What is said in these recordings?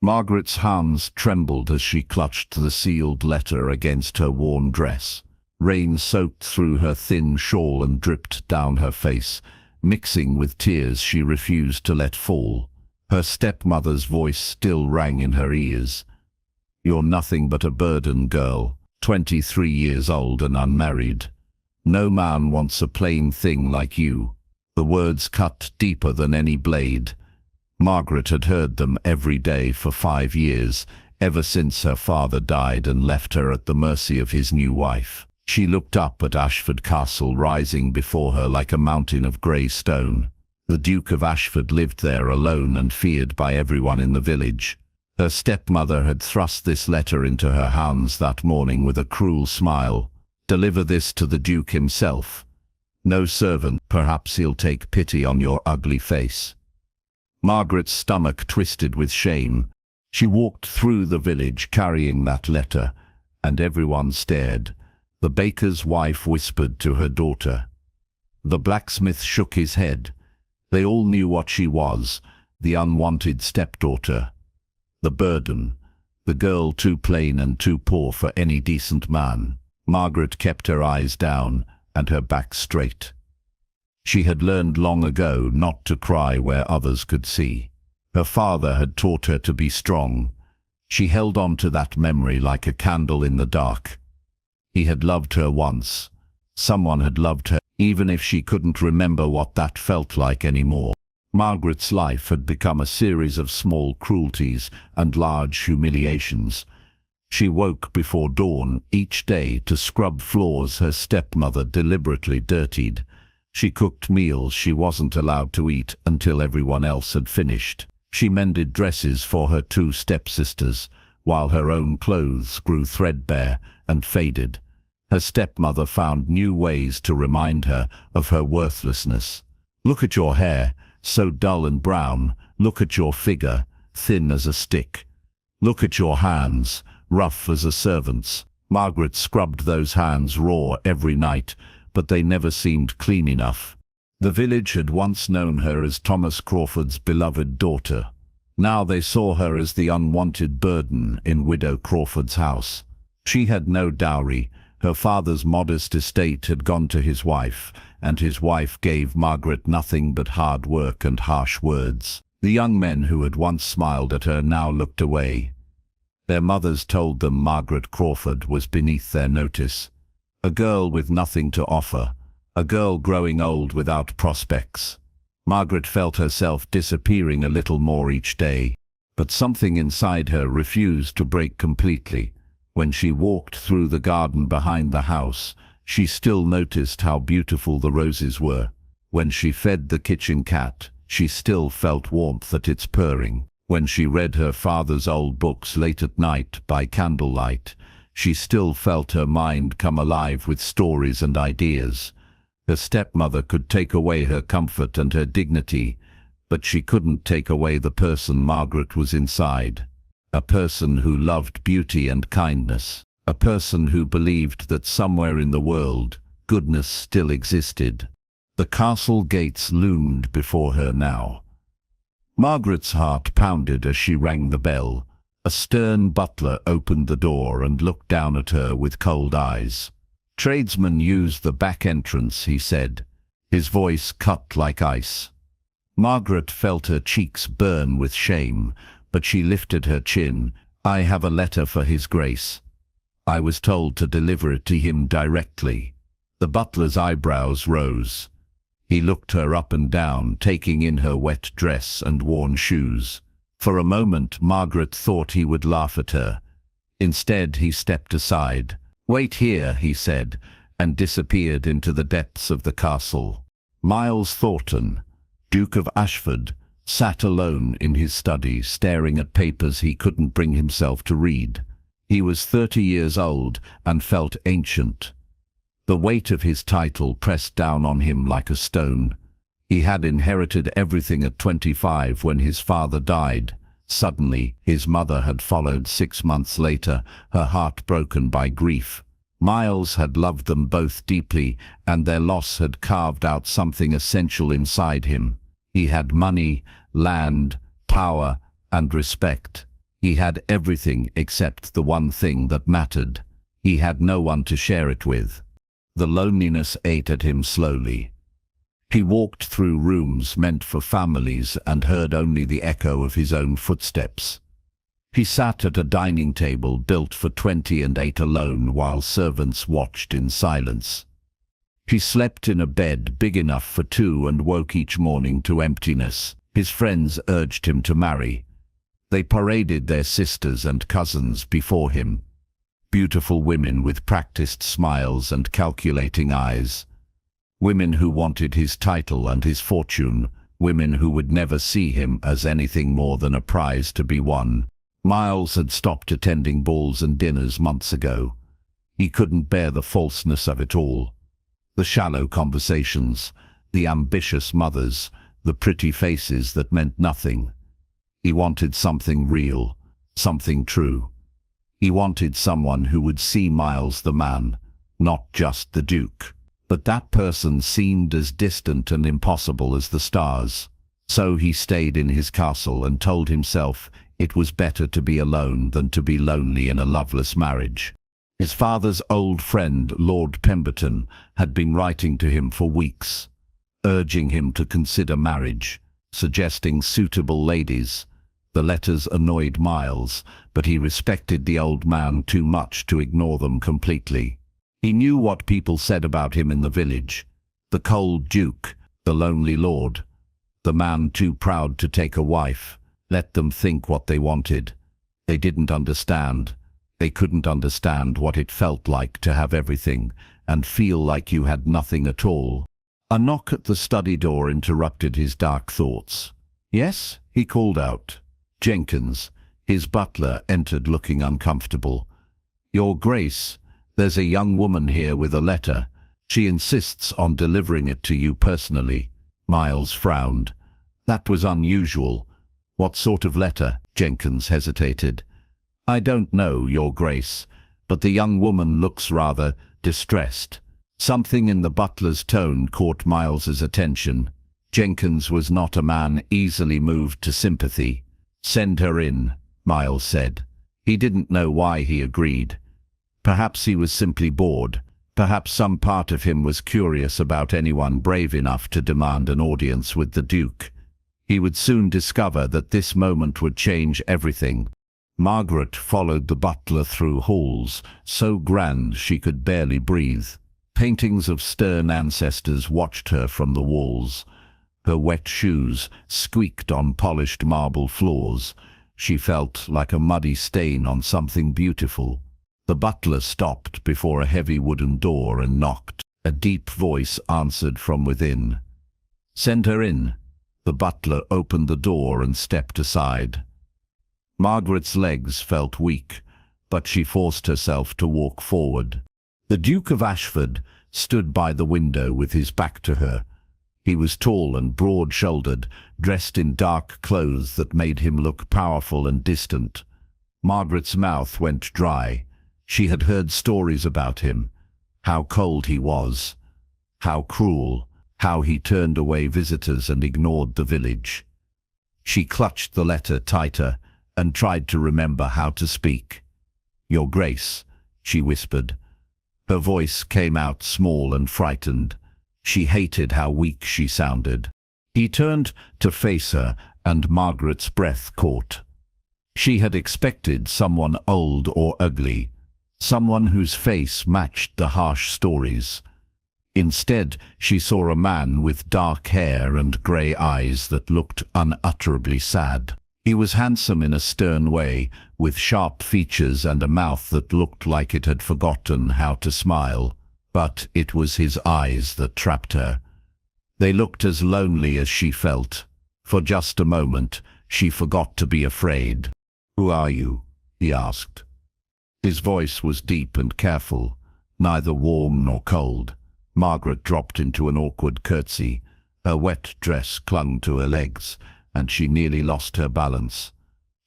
Margaret's hands trembled as she clutched the sealed letter against her worn dress. Rain soaked through her thin shawl and dripped down her face, mixing with tears she refused to let fall. Her stepmother's voice still rang in her ears. "You're nothing but a burden, girl, 23 years old and unmarried. No man wants a plain thing like you." The words cut deeper than any blade. Margaret had heard them every day for 5 years, ever since her father died and left her at the mercy of his new wife. She looked up at Ashford Castle rising before her like a mountain of grey stone. The Duke of Ashford lived there alone and feared by everyone in the village. Her stepmother had thrust this letter into her hands that morning with a cruel smile. "Deliver this to the Duke himself. No servant, perhaps he'll take pity on your ugly face." Margaret's stomach twisted with shame. She walked through the village carrying that letter, and everyone stared. The baker's wife whispered to her daughter. The blacksmith shook his head. They all knew what she was, the unwanted stepdaughter. The burden, the girl too plain and too poor for any decent man. Margaret kept her eyes down and her back straight. She had learned long ago not to cry where others could see. Her father had taught her to be strong. She held on to that memory like a candle in the dark. He had loved her once. Someone had loved her, even if she couldn't remember what that felt like anymore. Margaret's life had become a series of small cruelties and large humiliations. She woke before dawn each day to scrub floors her stepmother deliberately dirtied. She cooked meals she wasn't allowed to eat until everyone else had finished. She mended dresses for her 2 stepsisters, while her own clothes grew threadbare and faded. Her stepmother found new ways to remind her of her worthlessness. "Look at your hair, so dull and brown. Look at your figure, thin as a stick. Look at your hands, rough as a servant's." Margaret scrubbed those hands raw every night, but they never seemed clean enough. The village had once known her as Thomas Crawford's beloved daughter. Now they saw her as the unwanted burden in Widow Crawford's house. She had no dowry. Her father's modest estate had gone to his wife, and his wife gave Margaret nothing but hard work and harsh words. The young men who had once smiled at her now looked away. Their mothers told them Margaret Crawford was beneath their notice. A girl with nothing to offer, a girl growing old without prospects. Margaret felt herself disappearing a little more each day, but something inside her refused to break completely. When she walked through the garden behind the house, she still noticed how beautiful the roses were. When she fed the kitchen cat, she still felt warmth at its purring. When she read her father's old books late at night by candlelight, she still felt her mind come alive with stories and ideas. Her stepmother could take away her comfort and her dignity, but she couldn't take away the person Margaret was inside. A person who loved beauty and kindness. A person who believed that somewhere in the world, goodness still existed. The castle gates loomed before her now. Margaret's heart pounded as she rang the bell. A stern butler opened the door and looked down at her with cold eyes. "Tradesmen use the back entrance," he said, his voice cut like ice. Margaret felt her cheeks burn with shame, but she lifted her chin. "I have a letter for His Grace. I was told to deliver it to him directly." The butler's eyebrows rose. He looked her up and down, taking in her wet dress and worn shoes. For a moment, Margaret thought he would laugh at her. Instead, he stepped aside. "Wait here," he said, and disappeared into the depths of the castle. Miles Thornton, Duke of Ashford, sat alone in his study, staring at papers he couldn't bring himself to read. He was 30 years old and felt ancient. The weight of his title pressed down on him like a stone. He had inherited everything at 25 when his father died. Suddenly, his mother had followed 6 months later, her heart broken by grief. Miles had loved them both deeply, and their loss had carved out something essential inside him. He had money, land, power, and respect. He had everything except the one thing that mattered. He had no one to share it with. The loneliness ate at him slowly. He walked through rooms meant for families and heard only the echo of his own footsteps. He sat at a dining table built for 20 and ate alone while servants watched in silence. He slept in a bed big enough for two and woke each morning to emptiness. His friends urged him to marry. They paraded their sisters and cousins before him. Beautiful women with practiced smiles and calculating eyes. Women who wanted his title and his fortune. Women who would never see him as anything more than a prize to be won. Miles had stopped attending balls and dinners months ago. He couldn't bear the falseness of it all. The shallow conversations, the ambitious mothers, the pretty faces that meant nothing. He wanted something real, something true. He wanted someone who would see Miles the man, not just the Duke. But that person seemed as distant and impossible as the stars. So he stayed in his castle and told himself it was better to be alone than to be lonely in a loveless marriage. His father's old friend, Lord Pemberton, had been writing to him for weeks, urging him to consider marriage, suggesting suitable ladies. The letters annoyed Miles, but he respected the old man too much to ignore them completely. He knew what people said about him in the village. The cold Duke, the lonely lord, the man too proud to take a wife. Let them think what they wanted. They didn't understand. They couldn't understand what it felt like to have everything and feel like you had nothing at all. A knock at the study door interrupted his dark thoughts. "Yes?" he called out. Jenkins, his butler, entered looking uncomfortable. "Your Grace, there's a young woman here with a letter. She insists on delivering it to you personally." Miles frowned. That was unusual. "What sort of letter?" Jenkins hesitated. "I don't know, Your Grace, but the young woman looks rather distressed." Something in the butler's tone caught Miles's attention. Jenkins was not a man easily moved to sympathy. "Send her in," Miles said. He didn't know why he agreed. Perhaps he was simply bored. Perhaps some part of him was curious about anyone brave enough to demand an audience with the Duke. He would soon discover that this moment would change everything. Margaret followed the butler through halls, so grand she could barely breathe. Paintings of stern ancestors watched her from the walls. Her wet shoes squeaked on polished marble floors. She felt like a muddy stain on something beautiful. The butler stopped before a heavy wooden door and knocked. A deep voice answered from within. "Send her in." The butler opened the door and stepped aside. Margaret's legs felt weak, but she forced herself to walk forward. The Duke of Ashford stood by the window with his back to her. He was tall and broad-shouldered, dressed in dark clothes that made him look powerful and distant. Margaret's mouth went dry. She had heard stories about him, how cold he was, how cruel, how he turned away visitors and ignored the village. She clutched the letter tighter and tried to remember how to speak. "Your Grace," she whispered. Her voice came out small and frightened. She hated how weak she sounded. He turned to face her, and Margaret's breath caught. She had expected someone old or ugly, someone whose face matched the harsh stories. Instead, she saw a man with dark hair and grey eyes that looked unutterably sad. He was handsome in a stern way, with sharp features and a mouth that looked like it had forgotten how to smile. But it was his eyes that trapped her. They looked as lonely as she felt. For just a moment, she forgot to be afraid. "Who are you?" he asked. His voice was deep and careful, neither warm nor cold. Margaret dropped into an awkward curtsy. Her wet dress clung to her legs, and she nearly lost her balance.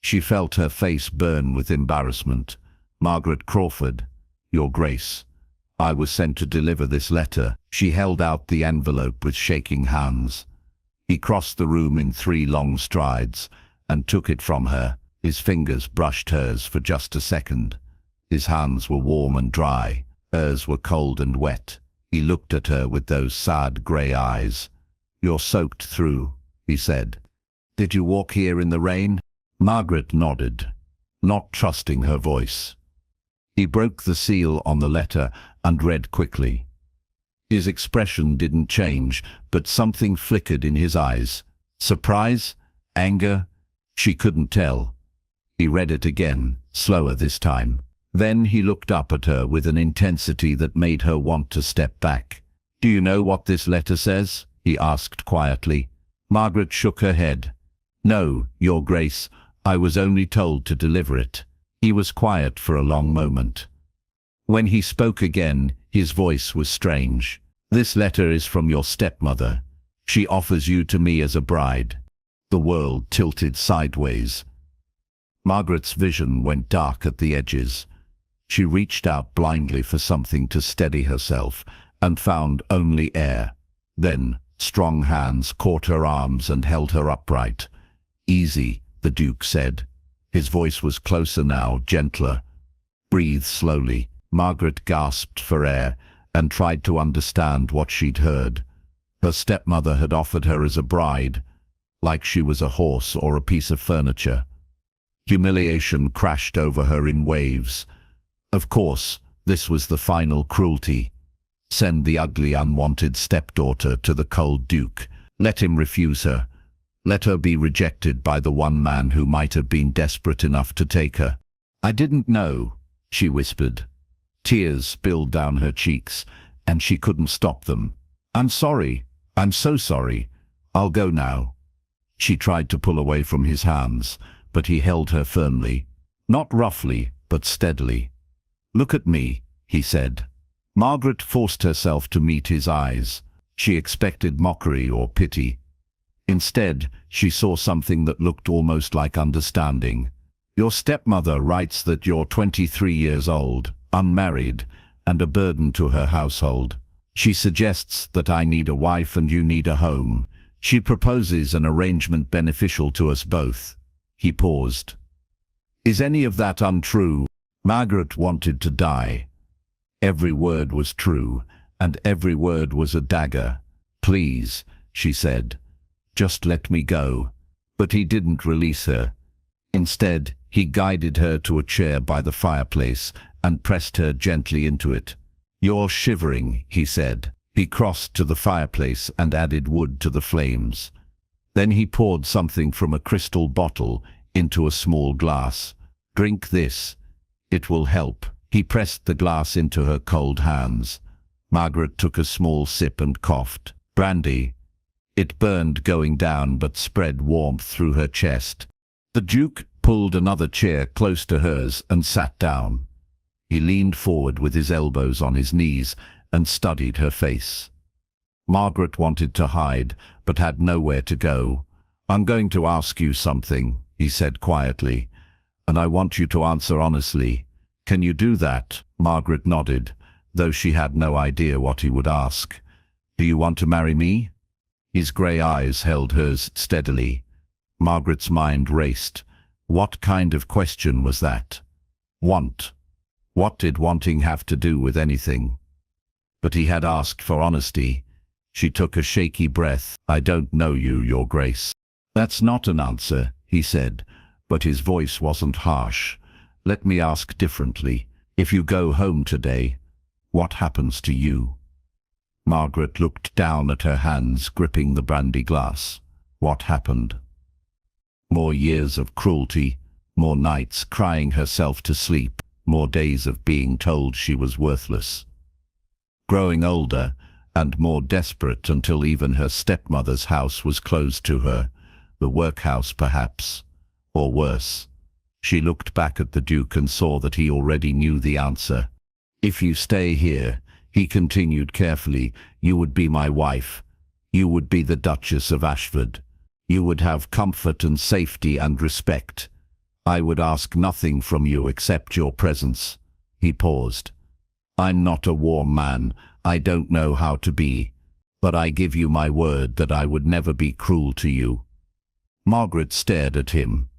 She felt her face burn with embarrassment. "Margaret Crawford, Your Grace. I was sent to deliver this letter." She held out the envelope with shaking hands. He crossed the room in 3 long strides and took it from her. His fingers brushed hers for just a second. His hands were warm and dry. Hers were cold and wet. He looked at her with those sad grey eyes. "You're soaked through," he said. "Did you walk here in the rain?" Margaret nodded, not trusting her voice. He broke the seal on the letter and read quickly. His expression didn't change, but something flickered in his eyes. Surprise? Anger? She couldn't tell. He read it again, slower this time. Then he looked up at her with an intensity that made her want to step back. "Do you know what this letter says?" he asked quietly. Margaret shook her head. "No, Your Grace, I was only told to deliver it." He was quiet for a long moment. When he spoke again, his voice was strange. "This letter is from your stepmother. She offers you to me as a bride." The world tilted sideways. Margaret's vision went dark at the edges. She reached out blindly for something to steady herself, and found only air. Then strong hands caught her arms and held her upright. "Easy," the Duke said. His voice was closer now, gentler. "Breathe slowly." Margaret gasped for air and tried to understand what she'd heard. Her stepmother had offered her as a bride, like she was a horse or a piece of furniture. Humiliation crashed over her in waves. Of course, this was the final cruelty. Send the ugly, unwanted stepdaughter to the cold Duke. Let him refuse her. Let her be rejected by the one man who might have been desperate enough to take her. "I didn't know," she whispered. Tears spilled down her cheeks, and she couldn't stop them. "I'm sorry. I'm so sorry. I'll go now." She tried to pull away from his hands, but he held her firmly. Not roughly, but steadily. "Look at me," he said. Margaret forced herself to meet his eyes. She expected mockery or pity. Instead, she saw something that looked almost like understanding. "Your stepmother writes that you're 23 years old, unmarried, and a burden to her household. She suggests that I need a wife and you need a home. She proposes an arrangement beneficial to us both." He paused. "Is any of that untrue?" Margaret wanted to die. Every word was true, and every word was a dagger. "Please," she said, "just let me go." But he didn't release her. Instead, he guided her to a chair by the fireplace and pressed her gently into it. "You're shivering," he said. He crossed to the fireplace and added wood to the flames. Then he poured something from a crystal bottle into a small glass. "Drink this. It will help." He pressed the glass into her cold hands. Margaret took a small sip and coughed. "Brandy." It burned going down but spread warmth through her chest. The Duke pulled another chair close to hers and sat down. He leaned forward with his elbows on his knees and studied her face. Margaret wanted to hide, but had nowhere to go. "I'm going to ask you something," he said quietly, "and I want you to answer honestly. Can you do that?" Margaret nodded, though she had no idea what he would ask. "Do you want to marry me?" His grey eyes held hers steadily. Margaret's mind raced. What kind of question was that? Want. What did wanting have to do with anything? But he had asked for honesty. She took a shaky breath. "I don't know you, Your Grace." "That's not an answer," he said, but his voice wasn't harsh. "Let me ask differently. If you go home today, what happens to you?" Margaret looked down at her hands gripping the brandy glass. What happened? More years of cruelty, more nights crying herself to sleep, more days of being told she was worthless. Growing older and more desperate until even her stepmother's house was closed to her, the workhouse perhaps, or worse. She looked back at the Duke and saw that he already knew the answer. "If you stay here," he continued carefully, "you would be my wife. You would be the Duchess of Ashford. You would have comfort and safety and respect. I would ask nothing from you except your presence." He paused. "I'm not a warm man. I don't know how to be. But I give you my word that I would never be cruel to you." Margaret stared at him.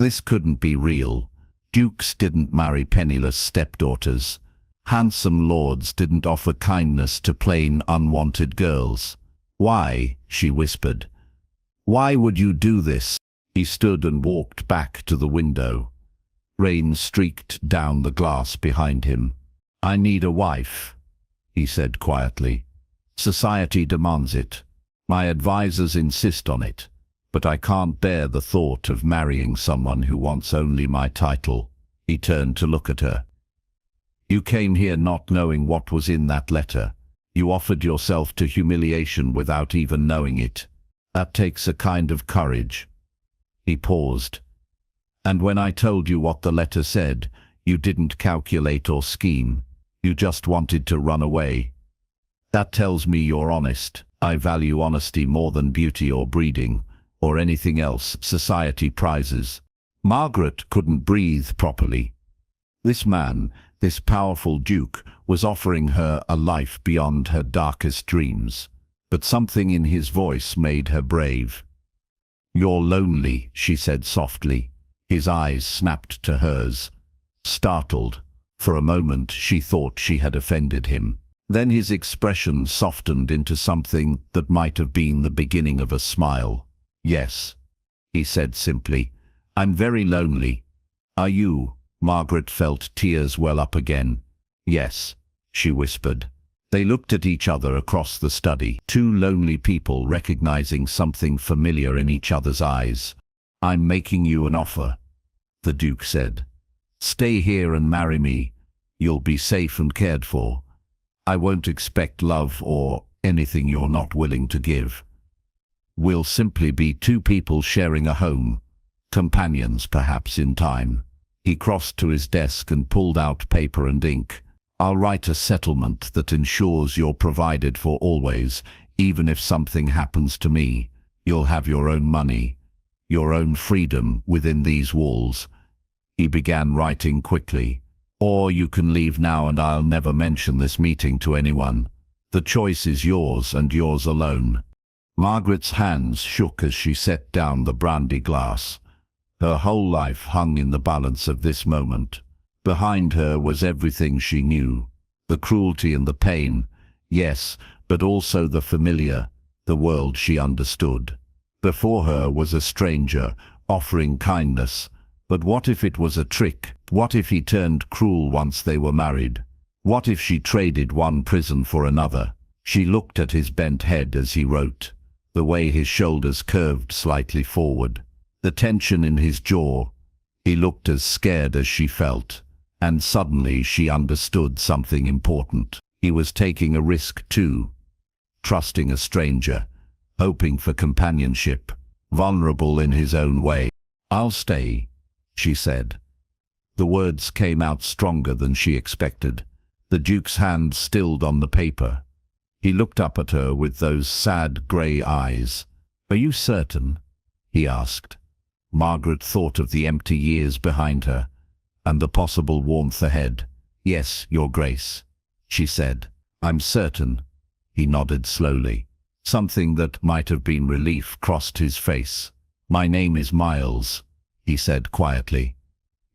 This couldn't be real. Dukes didn't marry penniless stepdaughters. Handsome lords didn't offer kindness to plain, unwanted girls. "Why?" she whispered. "Why would you do this?" He stood and walked back to the window. Rain streaked down the glass behind him. "I need a wife," he said quietly. "Society demands it. My advisors insist on it. But I can't bear the thought of marrying someone who wants only my title." He turned to look at her. "You came here not knowing what was in that letter. You offered yourself to humiliation without even knowing it. That takes a kind of courage." He paused. "And when I told you what the letter said, you didn't calculate or scheme. You just wanted to run away. That tells me you're honest. I value honesty more than beauty or breeding, or anything else society prizes." Margaret couldn't breathe properly. This man, this powerful duke, was offering her a life beyond her darkest dreams. But something in his voice made her brave. "You're lonely," she said softly. His eyes snapped to hers. Startled, for a moment she thought she had offended him. Then his expression softened into something that might have been the beginning of a smile. "Yes," he said simply. "I'm very lonely." "Are you?" Margaret felt tears well up again. "Yes," she whispered. They looked at each other across the study, two lonely people recognizing something familiar in each other's eyes. "I'm making you an offer," the Duke said. "Stay here and marry me. You'll be safe and cared for. I won't expect love or anything you're not willing to give. We'll simply be two people sharing a home, companions perhaps in time." He crossed to his desk and pulled out paper and ink. "I'll write a settlement that ensures you're provided for always, even if something happens to me. You'll have your own money, your own freedom within these walls." He began writing quickly. "Or you can leave now and I'll never mention this meeting to anyone. The choice is yours and yours alone." Margaret's hands shook as she set down the brandy glass. Her whole life hung in the balance of this moment. Behind her was everything she knew. The cruelty and the pain, yes, but also the familiar, the world she understood. Before her was a stranger, offering kindness. But what if it was a trick? What if he turned cruel once they were married? What if she traded one prison for another? She looked at his bent head as he wrote, the way his shoulders curved slightly forward, the tension in his jaw. He looked as scared as she felt, and suddenly she understood something important. He was taking a risk too, trusting a stranger, hoping for companionship, vulnerable in his own way. "I'll stay," she said. The words came out stronger than she expected. The Duke's hand stilled on the paper. He looked up at her with those sad grey eyes. "Are you certain?" he asked. Margaret thought of the empty years behind her, and the possible warmth ahead. "Yes, Your Grace," she said. "I'm certain." He nodded slowly. Something that might have been relief crossed his face. "My name is Miles," he said quietly.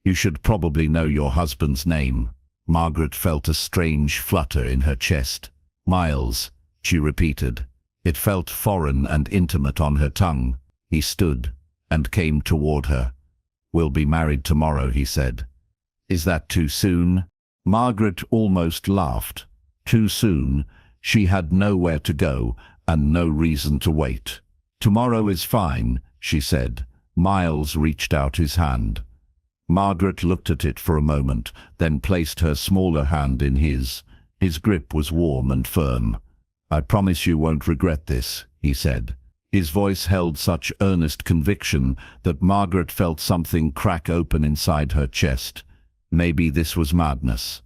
"You should probably know your husband's name." Margaret felt a strange flutter in her chest. "Miles," she repeated. It felt foreign and intimate on her tongue. He stood and came toward her. "We'll be married tomorrow," he said. "Is that too soon?" Margaret almost laughed. Too soon? She had nowhere to go and no reason to wait. "Tomorrow is fine," she said. Miles reached out his hand. Margaret looked at it for a moment, then placed her smaller hand in his. His grip was warm and firm. "I promise you won't regret this," he said. His voice held such earnest conviction that Margaret felt something crack open inside her chest. Maybe this was madness.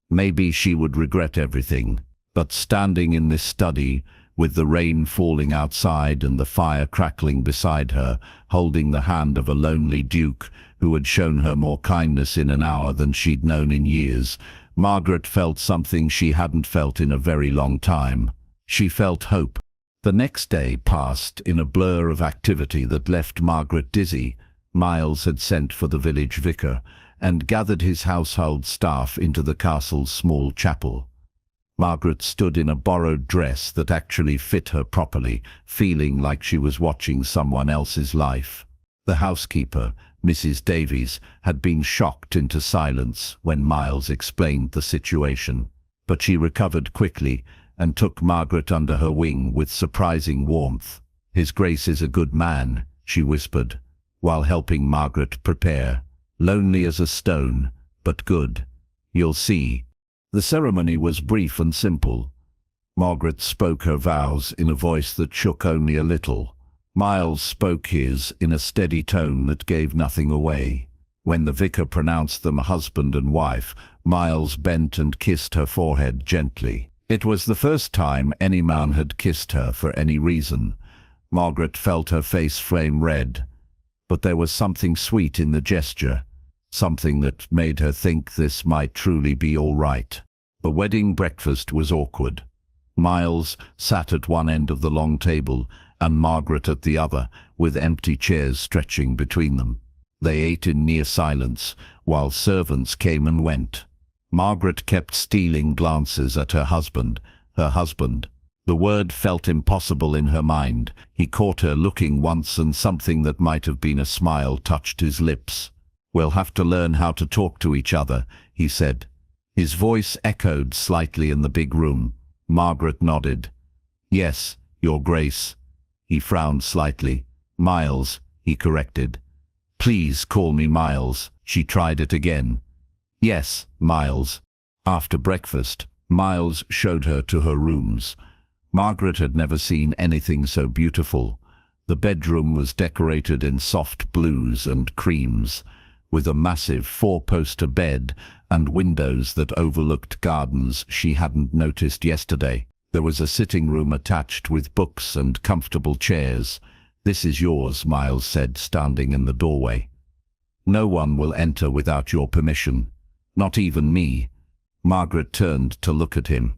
Maybe she would regret everything. But standing in this study, with the rain falling outside and the fire crackling beside her, holding the hand of a lonely duke who had shown her more kindness in an hour than she'd known in years, Margaret felt something she hadn't felt in a very long time. She felt hope. The next day passed in a blur of activity that left Margaret dizzy. Miles had sent for the village vicar and gathered his household staff into the castle's small chapel. Margaret stood in a borrowed dress that actually fit her properly, feeling like she was watching someone else's life. The housekeeper, Mrs. Davies, had been shocked into silence when Miles explained the situation, but she recovered quickly and took Margaret under her wing with surprising warmth. "His Grace is a good man," she whispered, while helping Margaret prepare. "Lonely as a stone, but good. You'll see." The ceremony was brief and simple. Margaret spoke her vows in a voice that shook only a little. Miles spoke his in a steady tone that gave nothing away. When the vicar pronounced them husband and wife, Miles bent and kissed her forehead gently. It was the first time any man had kissed her for any reason. Margaret felt her face flame red, but there was something sweet in the gesture, something that made her think this might truly be all right. The wedding breakfast was awkward. Miles sat at one end of the long table and Margaret at the other, with empty chairs stretching between them. They ate in near silence, while servants came and went. Margaret kept stealing glances at her husband. The word felt impossible in her mind. He caught her looking once and something that might have been a smile touched his lips. "We'll have to learn how to talk to each other," he said. His voice echoed slightly in the big room. Margaret nodded. "Yes, Your Grace." He frowned slightly. "Miles," he corrected. "Please call me Miles." She tried it again. "Yes, Miles." After breakfast, Miles showed her to her rooms. Margaret had never seen anything so beautiful. The bedroom was decorated in soft blues and creams, with a massive four-poster bed and windows that overlooked gardens she hadn't noticed yesterday. There was a sitting room attached with books and comfortable chairs. "This is yours," Miles said, standing in the doorway. "No one will enter without your permission. Not even me." Margaret turned to look at him.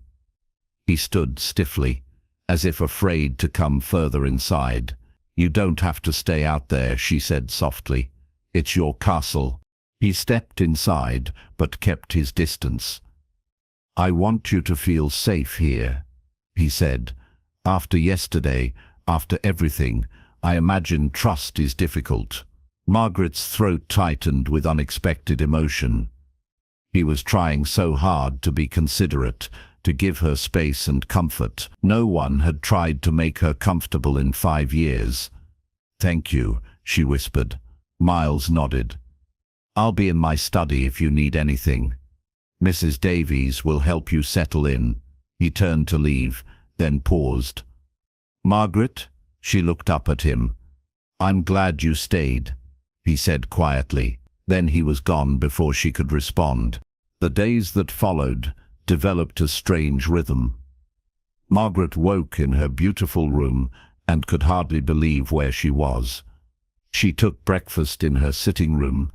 He stood stiffly, as if afraid to come further inside. "You don't have to stay out there," she said softly. "It's your castle." He stepped inside, but kept his distance. "I want you to feel safe here," he said. "After yesterday, after everything, I imagine trust is difficult." Margaret's throat tightened with unexpected emotion. He was trying so hard to be considerate, to give her space and comfort. No one had tried to make her comfortable in 5 years. "Thank you," she whispered. Miles nodded. "I'll be in my study if you need anything. Mrs. Davies will help you settle in." He turned to leave, then paused. "Margaret?" She looked up at him. "I'm glad you stayed," he said quietly. Then he was gone before she could respond. The days that followed developed a strange rhythm. Margaret woke in her beautiful room and could hardly believe where she was. She took breakfast in her sitting room,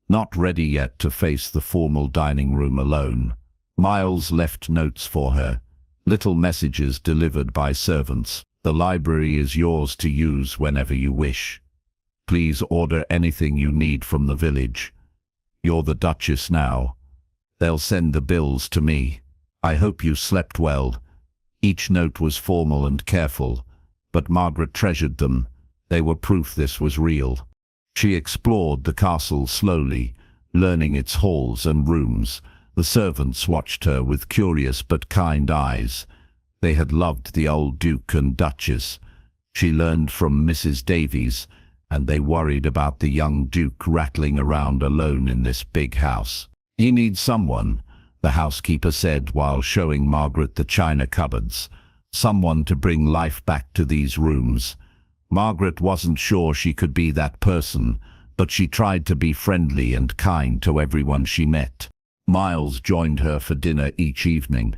not ready yet to face the formal dining room alone. Miles left notes for her, little messages delivered by servants. "The library is yours to use whenever you wish. Please order anything you need from the village. You're the Duchess now. They'll send the bills to me. I hope you slept well." Each note was formal and careful, but Margaret treasured them. They were proof this was real. She explored the castle slowly, learning its halls and rooms. The servants watched her with curious but kind eyes. They had loved the old Duke and Duchess. She learned from Mrs. Davies, and they worried about the young Duke rattling around alone in this big house. "He needs someone," the housekeeper said while showing Margaret the china cupboards. "Someone to bring life back to these rooms." Margaret wasn't sure she could be that person, but she tried to be friendly and kind to everyone she met. Miles joined her for dinner each evening.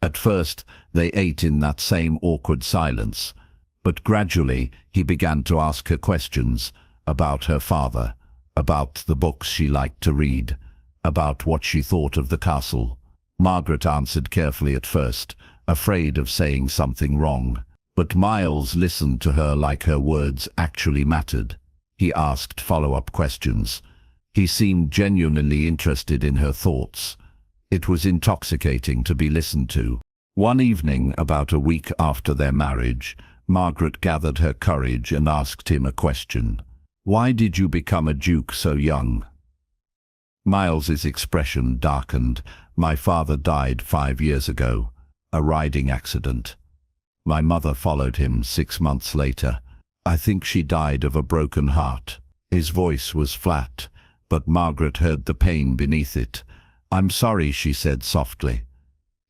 At first, they ate in that same awkward silence, but gradually he began to ask her questions about her father, about the books she liked to read, about what she thought of the castle. Margaret answered carefully at first, afraid of saying something wrong, but Miles listened to her like her words actually mattered. He asked follow-up questions. He seemed genuinely interested in her thoughts. It was intoxicating to be listened to. One evening, about a week after their marriage, Margaret gathered her courage and asked him a question. "Why did you become a duke so young?" Miles's expression darkened. "My father died 5 years ago. A riding accident. My mother followed him 6 months later. I think she died of a broken heart." His voice was flat, but Margaret heard the pain beneath it. "I'm sorry," she said softly.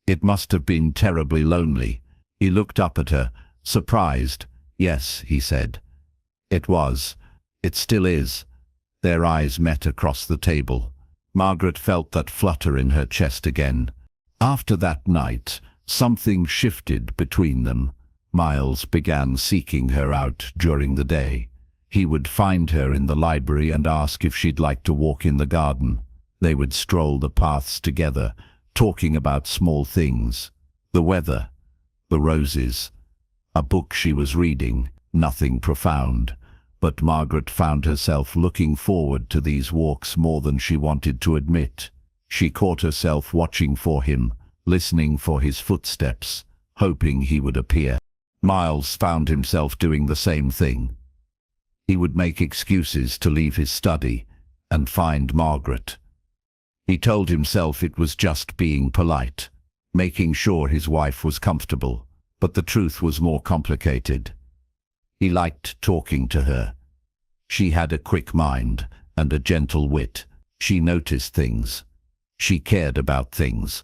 "It must have been terribly lonely." He looked up at her, surprised. "Yes," he said. "It was. It still is." Their eyes met across the table. Margaret felt that flutter in her chest again. After that night, something shifted between them. Miles began seeking her out during the day. He would find her in the library and ask if she'd like to walk in the garden. They would stroll the paths together, talking about small things. The weather, the roses, a book she was reading, nothing profound. But Margaret found herself looking forward to these walks more than she wanted to admit. She caught herself watching for him, listening for his footsteps, hoping he would appear. Miles found himself doing the same thing. He would make excuses to leave his study and find Margaret. He told himself it was just being polite, making sure his wife was comfortable, but the truth was more complicated. He liked talking to her. She had a quick mind and a gentle wit. She noticed things. She cared about things.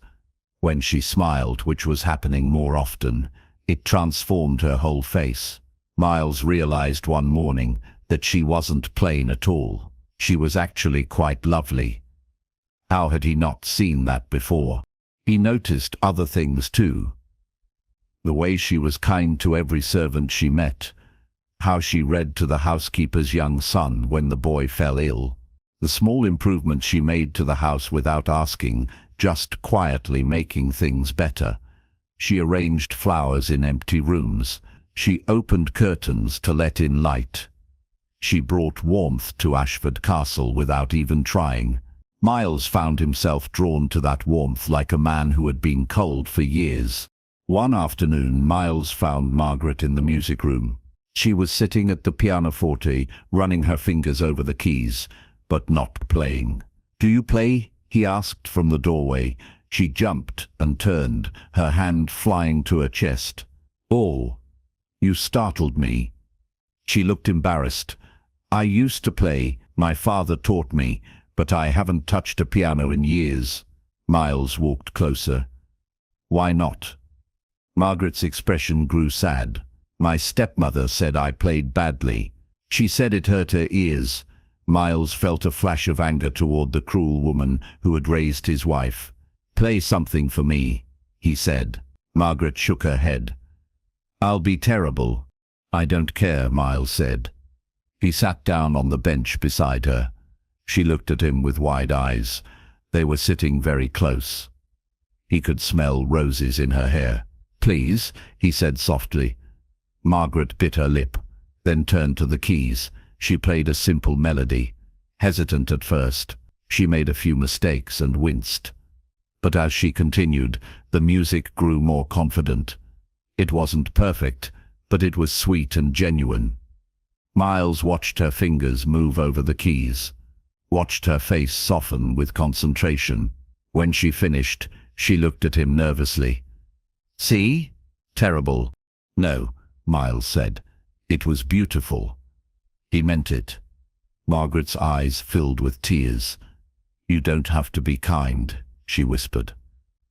When she smiled, which was happening more often, it transformed her whole face. Miles realized one morning that she wasn't plain at all. She was actually quite lovely. How had he not seen that before? He noticed other things too. The way she was kind to every servant she met. How she read to the housekeeper's young son when the boy fell ill. The small improvements she made to the house without asking, just quietly making things better. She arranged flowers in empty rooms. She opened curtains to let in light. She brought warmth to Ashford Castle without even trying. Miles found himself drawn to that warmth like a man who had been cold for years. One afternoon, Miles found Margaret in the music room. She was sitting at the pianoforte, running her fingers over the keys, but not playing. "Do you play?" he asked from the doorway. She jumped and turned, her hand flying to her chest. "Oh, you startled me." She looked embarrassed. "I used to play. My father taught me, but I haven't touched a piano in years." Miles walked closer. "Why not?" Margaret's expression grew sad. "My stepmother said I played badly. She said it hurt her ears." Miles felt a flash of anger toward the cruel woman who had raised his wife. "Play something for me," he said. Margaret shook her head. "I'll be terrible." "I don't care," Miles said. He sat down on the bench beside her. She looked at him with wide eyes. They were sitting very close. He could smell roses in her hair. "Please," he said softly. Margaret bit her lip, then turned to the keys. She played a simple melody. Hesitant at first, she made a few mistakes and winced. But as she continued, the music grew more confident. It wasn't perfect, but it was sweet and genuine. Miles watched her fingers move over the keys, watched her face soften with concentration. When she finished, she looked at him nervously. "See? Terrible." "No," Miles said. "It was beautiful." He meant it. Margaret's eyes filled with tears. "You don't have to be kind," she whispered.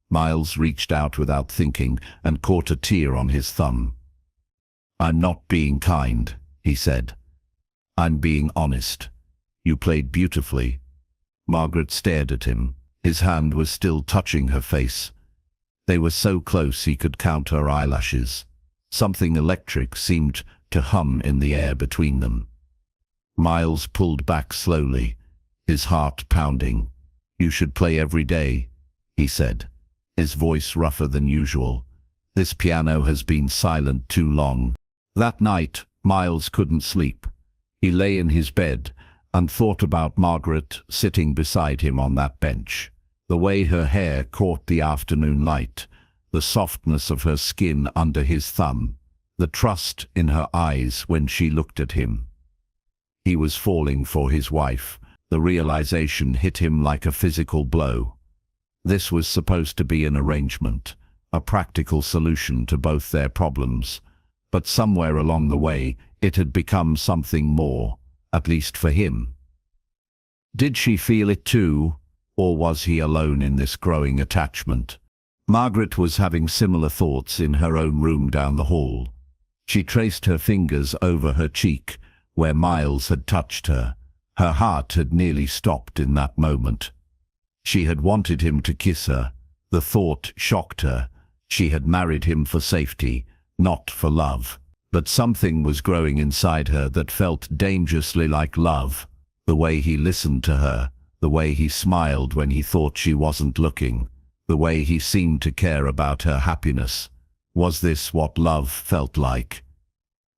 Miles reached out without thinking and caught a tear on his thumb. "I'm not being kind," he said. "I'm being honest. You played beautifully." Margaret stared at him. His hand was still touching her face. They were so close he could count her eyelashes. Something electric seemed to hum in the air between them. Miles pulled back slowly, his heart pounding. "You should play every day," he said, his voice rougher than usual. "This piano has been silent too long." That night, Miles couldn't sleep. He lay in his bed and thought about Margaret sitting beside him on that bench. The way her hair caught the afternoon light, the softness of her skin under his thumb, the trust in her eyes when she looked at him. He was falling for his wife. The realization hit him like a physical blow. This was supposed to be an arrangement, a practical solution to both their problems, but somewhere along the way it had become something more, at least for him. Did she feel it too, or was he alone in this growing attachment? Margaret was having similar thoughts in her own room down the hall. She traced her fingers over her cheek, where Miles had touched her. Her heart had nearly stopped in that moment. She had wanted him to kiss her. The thought shocked her. She had married him for safety, not for love. But something was growing inside her that felt dangerously like love. The way he listened to her, the way he smiled when he thought she wasn't looking, the way he seemed to care about her happiness. Was this what love felt like?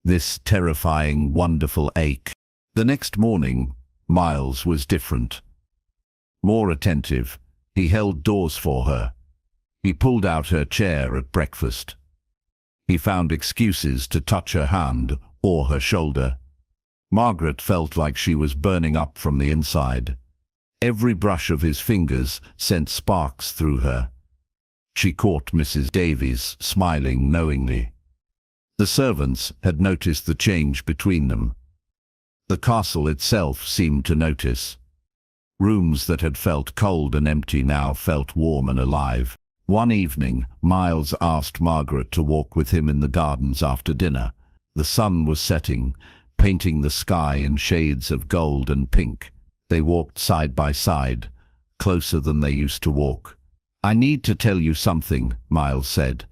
This terrifying, wonderful ache. The next morning, Miles was different. More attentive, he held doors for her. He pulled out her chair at breakfast. He found excuses to touch her hand or her shoulder. Margaret felt like she was burning up from the inside. Every brush of his fingers sent sparks through her. She caught Mrs. Davies smiling knowingly. The servants had noticed the change between them. The castle itself seemed to notice. Rooms that had felt cold and empty now felt warm and alive. One evening, Miles asked Margaret to walk with him in the gardens after dinner. The sun was setting, painting the sky in shades of gold and pink. They walked side by side, closer than they used to walk. "I need to tell you something," Miles said.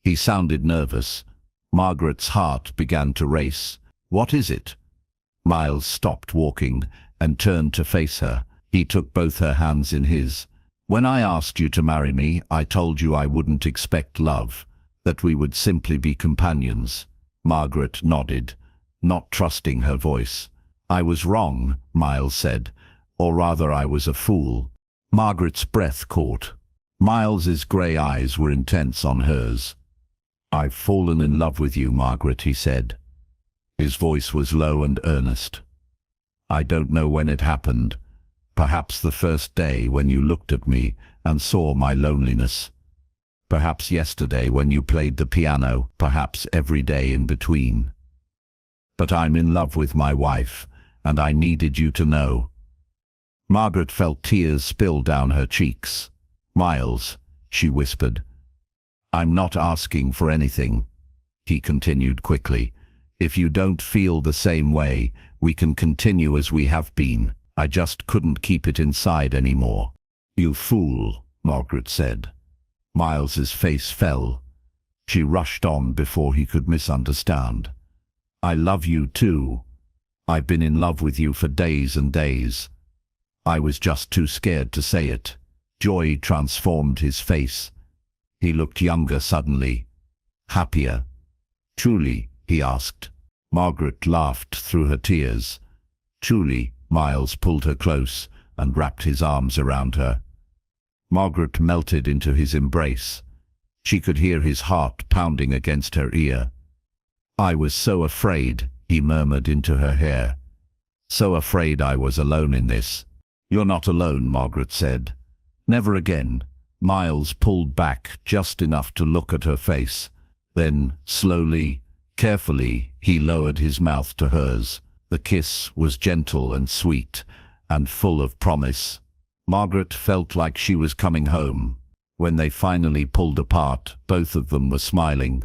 He sounded nervous. Margaret's heart began to race. "What is it?" Miles stopped walking and turned to face her. He took both her hands in his. "When I asked you to marry me, I told you I wouldn't expect love, that we would simply be companions." Margaret nodded, not trusting her voice. "I was wrong," Miles said, "or rather I was a fool." Margaret's breath caught. Miles's grey eyes were intense on hers. "I've fallen in love with you, Margaret," he said. His voice was low and earnest. "I don't know when it happened. Perhaps the first day when you looked at me and saw my loneliness. Perhaps yesterday when you played the piano. Perhaps every day in between. But I'm in love with my wife, and I needed you to know." Margaret felt tears spill down her cheeks. "Miles," she whispered. "I'm not asking for anything," he continued quickly. "If you don't feel the same way, we can continue as we have been. I just couldn't keep it inside anymore." "You fool," Margaret said. Miles's face fell. She rushed on before he could misunderstand. "I love you too. I've been in love with you for days and days. I was just too scared to say it." Joy transformed his face. He looked younger suddenly, happier. "Truly?" he asked. Margaret laughed through her tears. "Truly." Miles pulled her close and wrapped his arms around her. Margaret melted into his embrace. She could hear his heart pounding against her ear. "I was so afraid," he murmured into her hair. "So afraid I was alone in this." "You're not alone," Margaret said. "Never again." Miles pulled back just enough to look at her face. Then, slowly, carefully, he lowered his mouth to hers. The kiss was gentle and sweet, and full of promise. Margaret felt like she was coming home. When they finally pulled apart, both of them were smiling.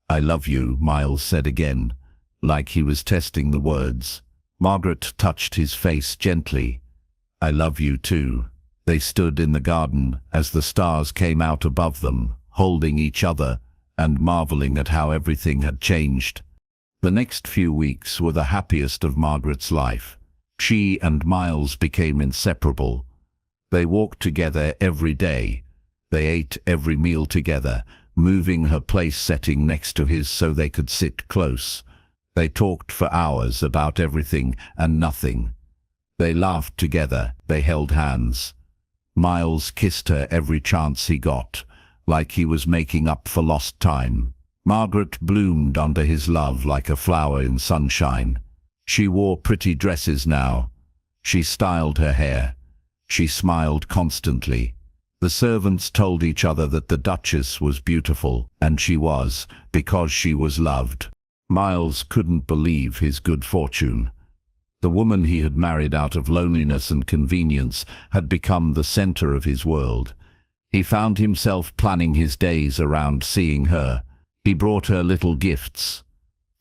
"I love you," Miles said again, like he was testing the words. Margaret touched his face gently. "I love you too." They stood in the garden as the stars came out above them, holding each other and marveling at how everything had changed. The next few weeks were the happiest of Margaret's life. She and Miles became inseparable. They walked together every day. They ate every meal together, moving her place setting next to his so they could sit close. They talked for hours about everything and nothing. They laughed together, they held hands. Miles kissed her every chance he got, like he was making up for lost time. Margaret bloomed under his love like a flower in sunshine. She wore pretty dresses now. She styled her hair. She smiled constantly. The servants told each other that the Duchess was beautiful, and she was, because she was loved. Miles couldn't believe his good fortune. The woman he had married out of loneliness and convenience had become the center of his world. He found himself planning his days around seeing her. He brought her little gifts.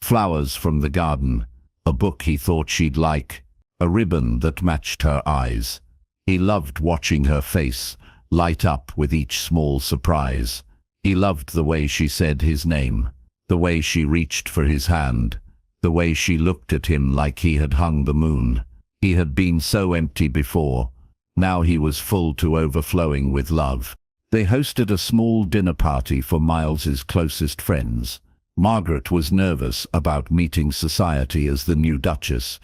Flowers from the garden, a book he thought she'd like, a ribbon that matched her eyes. He loved watching her face light up with each small surprise. He loved the way she said his name, the way she reached for his hand, the way she looked at him like he had hung the moon. He had been so empty before. Now he was full to overflowing with love. They hosted a small dinner party for Miles's closest friends. Margaret was nervous about meeting society as the new Duchess,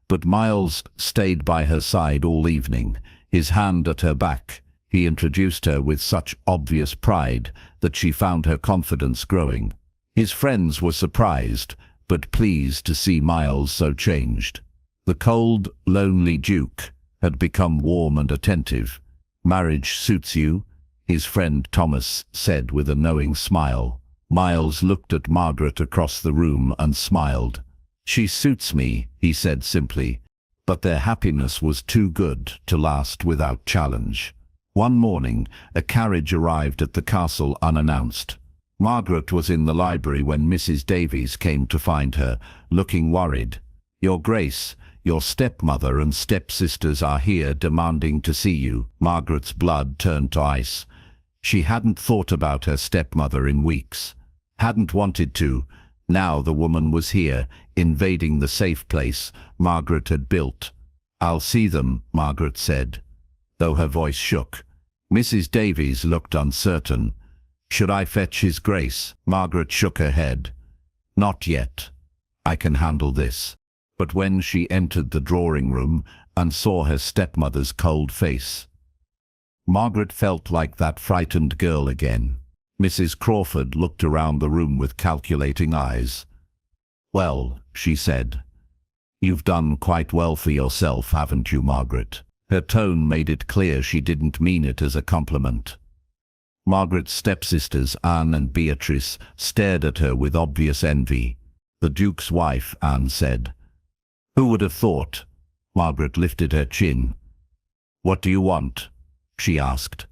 but Miles stayed by her side all evening, his hand at her back. He introduced her with such obvious pride that she found her confidence growing. His friends were surprised, but pleased to see Miles so changed. The cold, lonely Duke had become warm and attentive. "Marriage suits you?" his friend Thomas said with a knowing smile. Miles looked at Margaret across the room and smiled. "She suits me," he said simply, but their happiness was too good to last without challenge. One morning, a carriage arrived at the castle unannounced. Margaret was in the library when Mrs. Davies came to find her, looking worried. "Your Grace, your stepmother and stepsisters are here demanding to see you." Margaret's blood turned to ice. She hadn't thought about her stepmother in weeks. Hadn't wanted to. Now the woman was here, invading the safe place Margaret had built. "I'll see them," Margaret said, though her voice shook. Mrs. Davies looked uncertain. "Should I fetch His Grace?" Margaret shook her head. "Not yet. I can handle this." But when she entered the drawing room and saw her stepmother's cold face, Margaret felt like that frightened girl again. Mrs. Crawford looked around the room with calculating eyes. "Well," she said, "you've done quite well for yourself, haven't you, Margaret?" Her tone made it clear she didn't mean it as a compliment. Margaret's stepsisters, Anne and Beatrice, stared at her with obvious envy. The Duke's wife, Anne said. "Who would have thought?" Margaret lifted her chin. "What do you want?" she asked.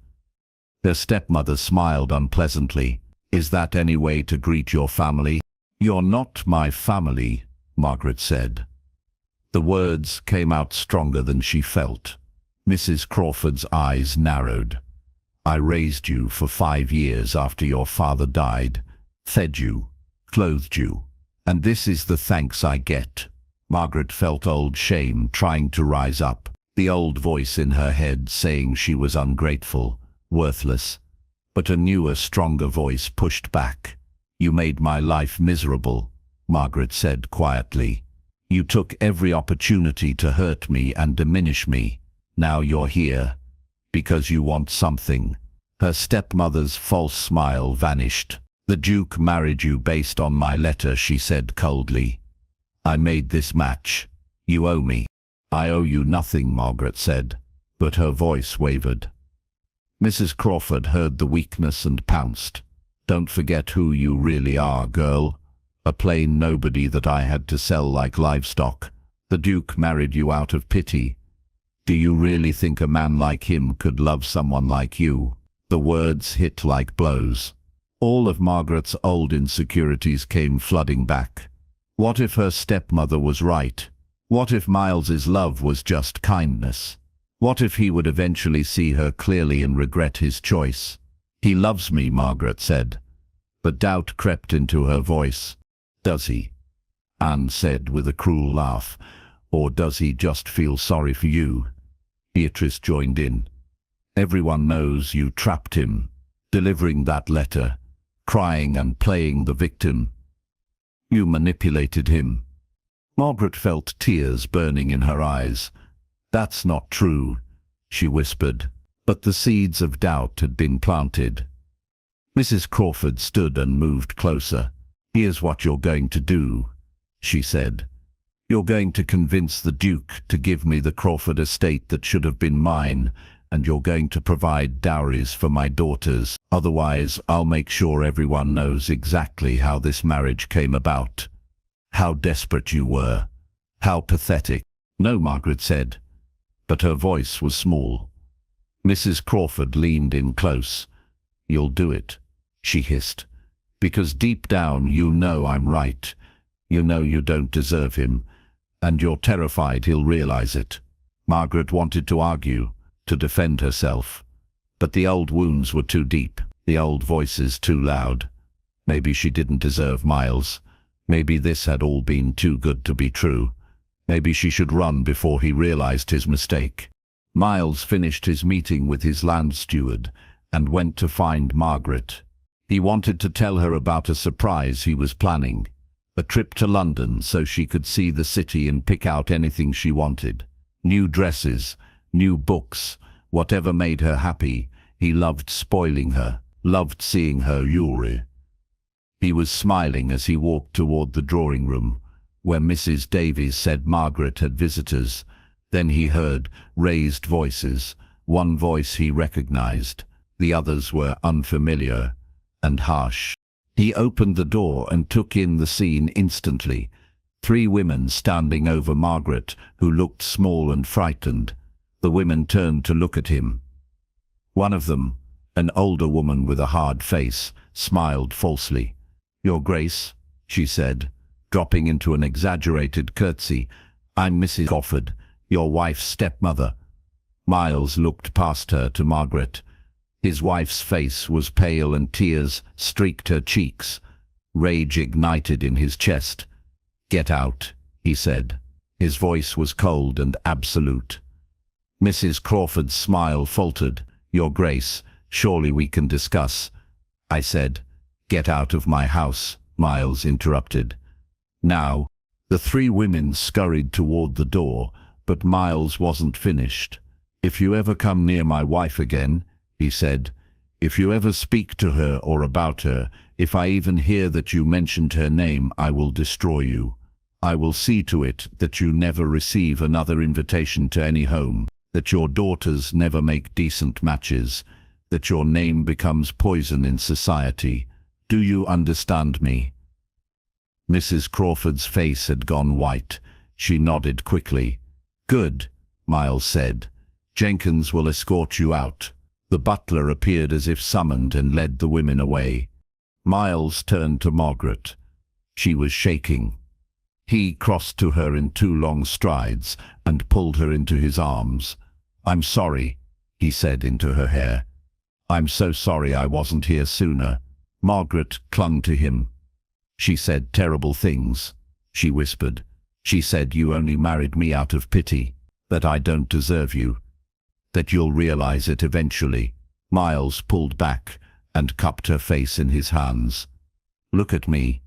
Her stepmother smiled unpleasantly. "Is that any way to greet your family?" "You're not my family," Margaret said. The words came out stronger than she felt. Mrs. Crawford's eyes narrowed. "I raised you for 5 years after your father died, fed you, clothed you, and this is the thanks I get." Margaret felt old shame trying to rise up, the old voice in her head saying she was ungrateful, worthless. But a newer, stronger voice pushed back. "You made my life miserable," Margaret said quietly. "You took every opportunity to hurt me and diminish me. Now you're here because you want something." Her stepmother's false smile vanished. "The Duke married you based on my letter," she said coldly. "I made this match. You owe me." "I owe you nothing," Margaret said, but her voice wavered. Mrs. Crawford heard the weakness and pounced. "Don't forget who you really are, girl. A plain nobody that I had to sell like livestock. The Duke married you out of pity. Do you really think a man like him could love someone like you?" The words hit like blows. All of Margaret's old insecurities came flooding back. What if her stepmother was right? What if Miles's love was just kindness? What if he would eventually see her clearly and regret his choice? "He loves me," Margaret said, but doubt crept into her voice. "Does he?" Anne said with a cruel laugh. "Or does he just feel sorry for you?" Beatrice joined in. "Everyone knows you trapped him, delivering that letter, crying and playing the victim. You manipulated him." Margaret felt tears burning in her eyes. "That's not true," she whispered. But the seeds of doubt had been planted. Mrs. Crawford stood and moved closer. "Here's what you're going to do," she said. "You're going to convince the Duke to give me the Crawford estate that should have been mine, and you're going to provide dowries for my daughters. Otherwise, I'll make sure everyone knows exactly how this marriage came about. How desperate you were. How pathetic." "No," Margaret said, but her voice was small. Mrs. Crawford leaned in close. "You'll do it," she hissed, "because deep down you know I'm right. You know you don't deserve him, and you're terrified he'll realize it." Margaret wanted to argue, to defend herself, but the old wounds were too deep, the old voices too loud. Maybe she didn't deserve Miles. Maybe this had all been too good to be true. Maybe she should run before he realized his mistake. Miles finished his meeting with his land steward and went to find Margaret. He wanted to tell her about a surprise he was planning, a trip to London so she could see the city and pick out anything she wanted. New dresses, new books, whatever made her happy. He loved spoiling her, loved seeing her jewelry. He was smiling as he walked toward the drawing room, where Mrs. Davies said Margaret had visitors. Then he heard raised voices. One voice he recognized. The others were unfamiliar and harsh. He opened the door and took in the scene instantly. 3 women standing over Margaret, who looked small and frightened. The women turned to look at him. One of them, an older woman with a hard face, smiled falsely. "Your Grace," she said, dropping into an exaggerated curtsy, "I'm Mrs. Crawford, your wife's stepmother." Miles looked past her to Margaret. His wife's face was pale and tears streaked her cheeks. Rage ignited in his chest. "Get out," he said. His voice was cold and absolute. Mrs. Crawford's smile faltered. "Your Grace, surely we can discuss." "I said, get out of my house," Miles interrupted. "Now." The 3 women scurried toward the door, but Miles wasn't finished. "If you ever come near my wife again," he said, "if you ever speak to her or about her, if I even hear that you mentioned her name, I will destroy you. I will see to it that you never receive another invitation to any home, that your daughters never make decent matches, that your name becomes poison in society. Do you understand me?" Mrs. Crawford's face had gone white. She nodded quickly. "Good," Miles said. "Jenkins will escort you out." The butler appeared as if summoned and led the women away. Miles turned to Margaret. She was shaking. He crossed to her in 2 long strides and pulled her into his arms. "I'm sorry," he said into her hair. "I'm so sorry I wasn't here sooner." Margaret clung to him. "She said terrible things," she whispered. "She said you only married me out of pity, that I don't deserve you, that you'll realize it eventually." Miles pulled back and cupped her face in his hands. "Look at me,"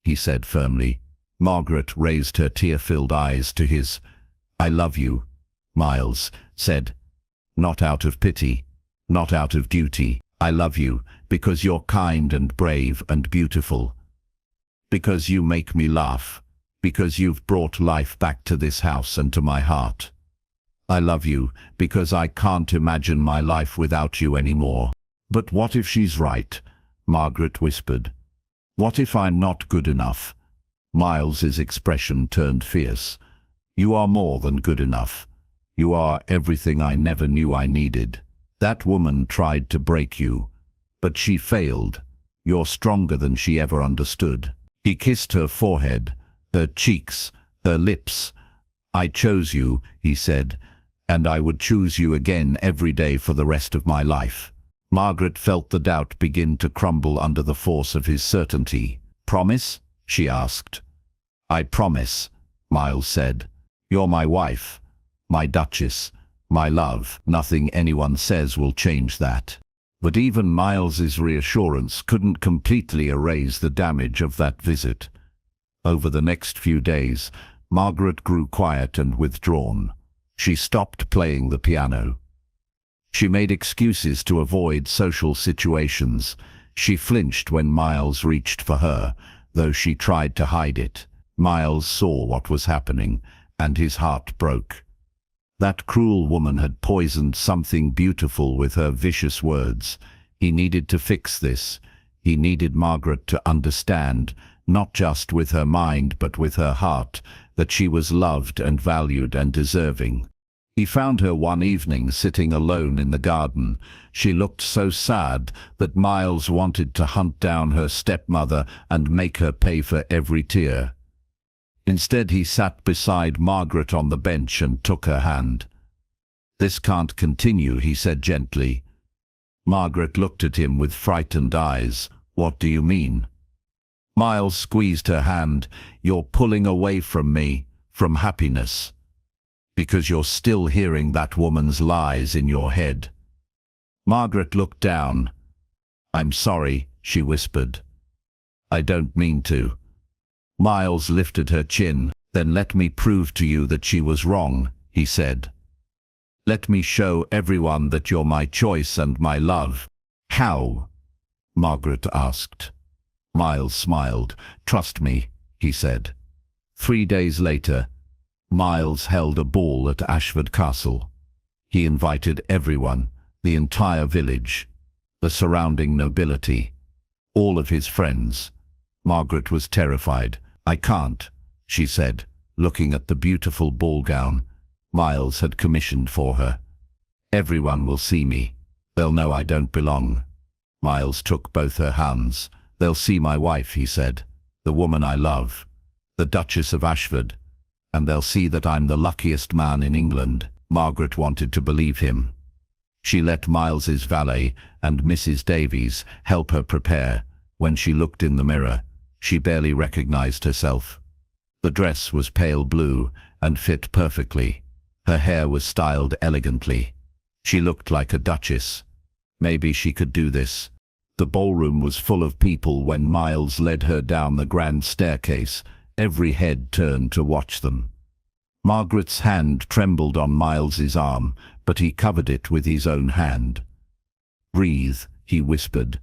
he said firmly. Margaret raised her tear-filled eyes to his. "I love you," Miles said. "Not out of pity, not out of duty. I love you because you're kind and brave and beautiful. Because you make me laugh. Because you've brought life back to this house and to my heart. I love you because I can't imagine my life without you anymore." "But what if she's right?" Margaret whispered. "What if I'm not good enough?" Miles's expression turned fierce. "You are more than good enough. You are everything I never knew I needed. That woman tried to break you, but she failed. You're stronger than she ever understood." He kissed her forehead, her cheeks, her lips. "I chose you," he said, "and I would choose you again every day for the rest of my life." Margaret felt the doubt begin to crumble under the force of his certainty. "Promise?" she asked. "I promise," Miles said. "You're my wife, my Duchess, my love. Nothing anyone says will change that." But even Miles's reassurance couldn't completely erase the damage of that visit. Over the next few days, Margaret grew quiet and withdrawn. She stopped playing the piano. She made excuses to avoid social situations. She flinched when Miles reached for her, though she tried to hide it. Miles saw what was happening, and his heart broke. That cruel woman had poisoned something beautiful with her vicious words. He needed to fix this. He needed Margaret to understand, not just with her mind but with her heart, that she was loved and valued and deserving. He found her one evening sitting alone in the garden. She looked so sad that Miles wanted to hunt down her stepmother and make her pay for every tear. Instead, he sat beside Margaret on the bench and took her hand. "This can't continue," he said gently. Margaret looked at him with frightened eyes. "What do you mean?" Miles squeezed her hand. "You're pulling away from me, from happiness, because you're still hearing that woman's lies in your head." Margaret looked down. "I'm sorry," she whispered. "I don't mean to." Miles lifted her chin. "Then let me prove to you that she was wrong," he said. "Let me show everyone that you're my choice and my love." "How?" Margaret asked. Miles smiled. "Trust me," he said. 3 days later, Miles held a ball at Ashford Castle. He invited everyone, the entire village, the surrounding nobility, all of his friends. Margaret was terrified. "I can't," she said, looking at the beautiful ball gown Miles had commissioned for her. "Everyone will see me. They'll know I don't belong." Miles took both her hands. "They'll see my wife," he said, "the woman I love, the Duchess of Ashford, and they'll see that I'm the luckiest man in England." Margaret wanted to believe him. She let Miles's valet and Mrs. Davies help her prepare. When she looked in the mirror, she barely recognized herself. The dress was pale blue and fit perfectly. Her hair was styled elegantly. She looked like a duchess. Maybe she could do this. The ballroom was full of people when Miles led her down the grand staircase. Every head turned to watch them. Margaret's hand trembled on Miles's arm, but he covered it with his own hand. "Breathe," he whispered.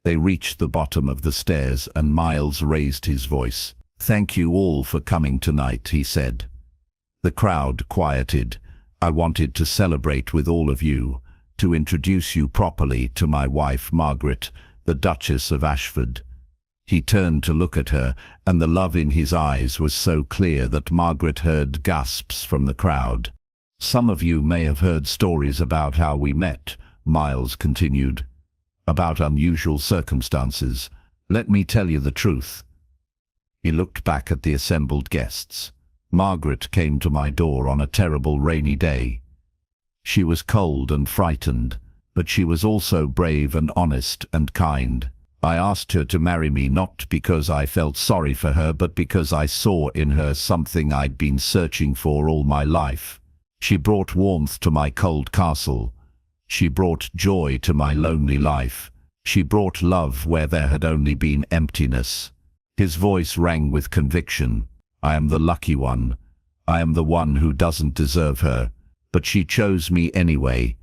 They reached the bottom of the stairs and Miles raised his voice. "Thank you all for coming tonight," he said. The crowd quieted. "I wanted to celebrate with all of you, to introduce you properly to my wife Margaret, the Duchess of Ashford." He turned to look at her, and the love in his eyes was so clear that Margaret heard gasps from the crowd. "Some of you may have heard stories about how we met," Miles continued, "about unusual circumstances. Let me tell you the truth." He looked back at the assembled guests. "Margaret came to my door on a terrible rainy day. She was cold and frightened, but she was also brave and honest and kind. I asked her to marry me not because I felt sorry for her, but because I saw in her something I'd been searching for all my life. She brought warmth to my cold castle. She brought joy to my lonely life. She brought love where there had only been emptiness." His voice rang with conviction. "I am the lucky one. I am the one who doesn't deserve her. But she chose me anyway,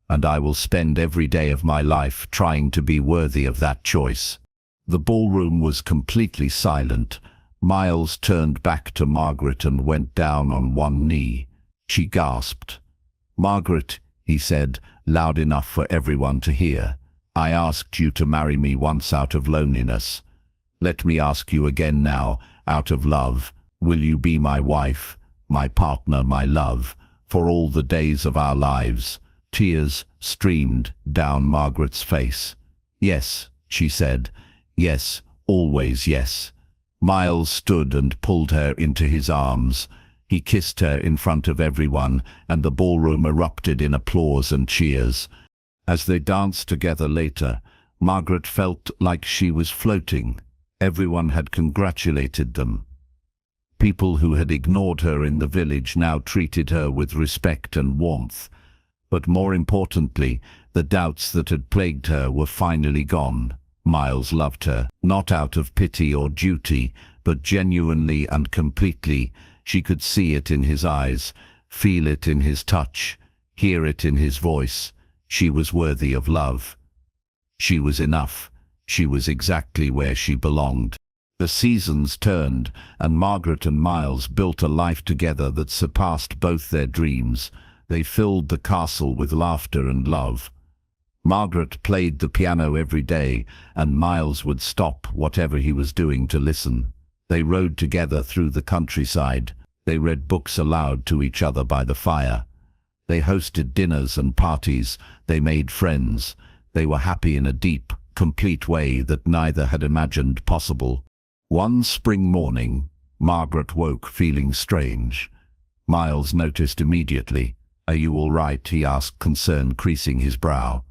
and I will spend every day of my life trying to be worthy of that choice." The ballroom was completely silent. Miles turned back to Margaret and went down on one knee. She gasped. "Margaret," he said, loud enough for everyone to hear, "I asked you to marry me once out of loneliness. Let me ask you again now, out of love. Will you be my wife, my partner, my love, for all the days of our lives?" Tears streamed down Margaret's face. "Yes," she said. "Yes, always yes." Miles stood and pulled her into his arms. He kissed her in front of everyone, and the ballroom erupted in applause and cheers. As they danced together later, Margaret felt like she was floating. Everyone had congratulated them. People who had ignored her in the village now treated her with respect and warmth. But more importantly, the doubts that had plagued her were finally gone. Miles loved her, not out of pity or duty, but genuinely and completely. She could see it in his eyes, feel it in his touch, hear it in his voice. She was worthy of love. She was enough. She was exactly where she belonged. The seasons turned, and Margaret and Miles built a life together that surpassed both their dreams. They filled the castle with laughter and love. Margaret played the piano every day, and Miles would stop whatever he was doing to listen. They rode together through the countryside. They read books aloud to each other by the fire. They hosted dinners and parties. They made friends. They were happy in a deep, complete way that neither had imagined possible. One spring morning, Margaret woke feeling strange. Miles noticed immediately. "Are you all right?" he asked, concern creasing his brow.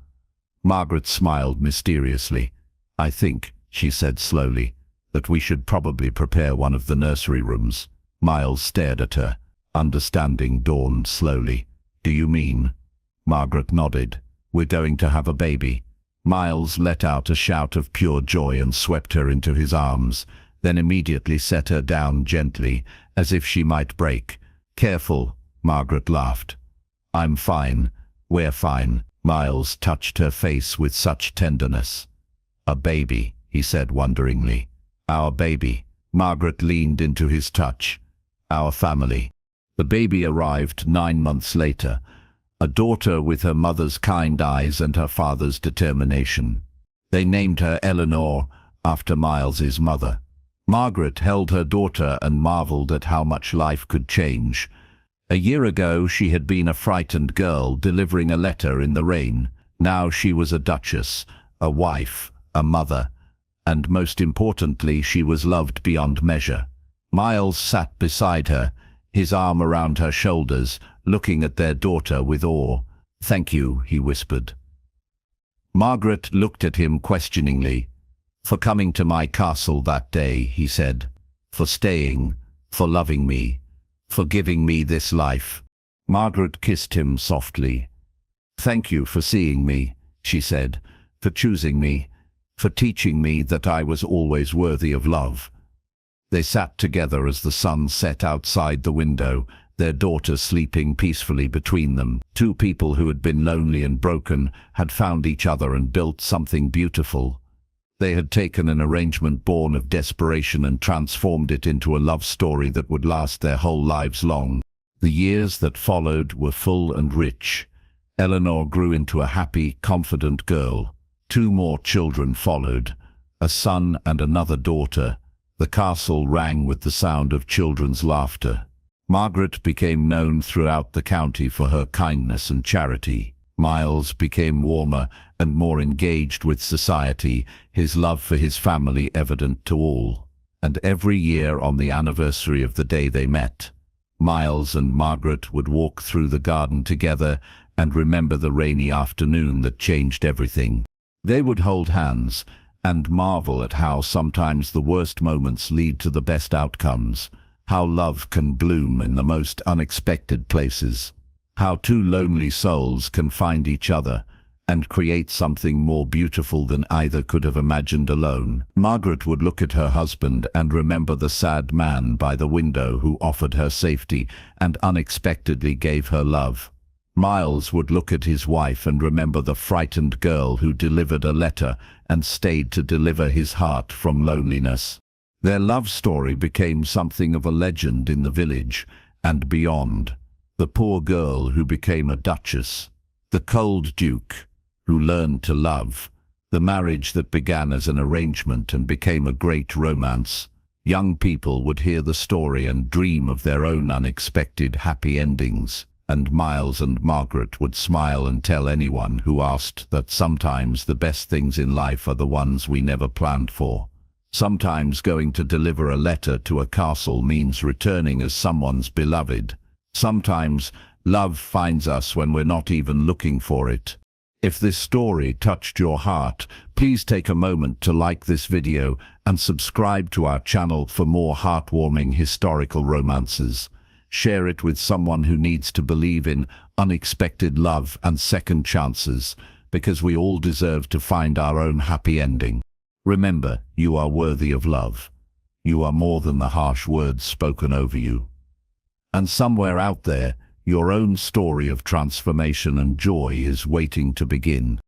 Margaret smiled mysteriously. "I think," she said slowly, "that we should probably prepare one of the nursery rooms." Miles stared at her. Understanding dawned slowly. "Do you mean?" Margaret nodded. "We're going to have a baby." Miles let out a shout of pure joy and swept her into his arms, then immediately set her down gently, as if she might break. "Careful," Margaret laughed. "I'm fine. We're fine." Miles touched her face with such tenderness. "A baby," he said wonderingly. "Our baby." Margaret leaned into his touch. "Our family." The baby arrived 9 months later, a daughter with her mother's kind eyes and her father's determination. They named her Eleanor, after Miles's mother. Margaret held her daughter and marveled at how much life could change. A year ago she had been a frightened girl delivering a letter in the rain. Now she was a duchess, a wife, a mother, and most importantly she was loved beyond measure. Miles sat beside her, his arm around her shoulders, looking at their daughter with awe. "Thank you," he whispered. Margaret looked at him questioningly. "For coming to my castle that day," he said. "For staying, for loving me, for giving me this life." Margaret kissed him softly. "Thank you for seeing me," she said, "for choosing me, for teaching me that I was always worthy of love." They sat together as the sun set outside the window, their daughter sleeping peacefully between them. Two people who had been lonely and broken had found each other and built something beautiful. They had taken an arrangement born of desperation and transformed it into a love story that would last their whole lives long. The years that followed were full and rich. Eleanor grew into a happy, confident girl. 2 more children followed, a son and another daughter. The castle rang with the sound of children's laughter. Margaret became known throughout the county for her kindness and charity. Miles became warmer and more engaged with society, his love for his family evident to all. And every year on the anniversary of the day they met, Miles and Margaret would walk through the garden together and remember the rainy afternoon that changed everything. They would hold hands and marvel at how sometimes the worst moments lead to the best outcomes, how love can bloom in the most unexpected places, how 2 lonely souls can find each other and create something more beautiful than either could have imagined alone. Margaret would look at her husband and remember the sad man by the window who offered her safety and unexpectedly gave her love. Miles would look at his wife and remember the frightened girl who delivered a letter and stayed to deliver his heart from loneliness. Their love story became something of a legend in the village and beyond. The poor girl who became a duchess, the cold duke who learned to love, the marriage that began as an arrangement and became a great romance. Young people would hear the story and dream of their own unexpected happy endings. And Miles and Margaret would smile and tell anyone who asked that sometimes the best things in life are the ones we never planned for. Sometimes going to deliver a letter to a castle means returning as someone's beloved. Sometimes love finds us when we're not even looking for it. If this story touched your heart, please take a moment to like this video and subscribe to our channel for more heartwarming historical romances. Share it with someone who needs to believe in unexpected love and second chances, because we all deserve to find our own happy ending. Remember, you are worthy of love. You are more than the harsh words spoken over you. And somewhere out there, your own story of transformation and joy is waiting to begin.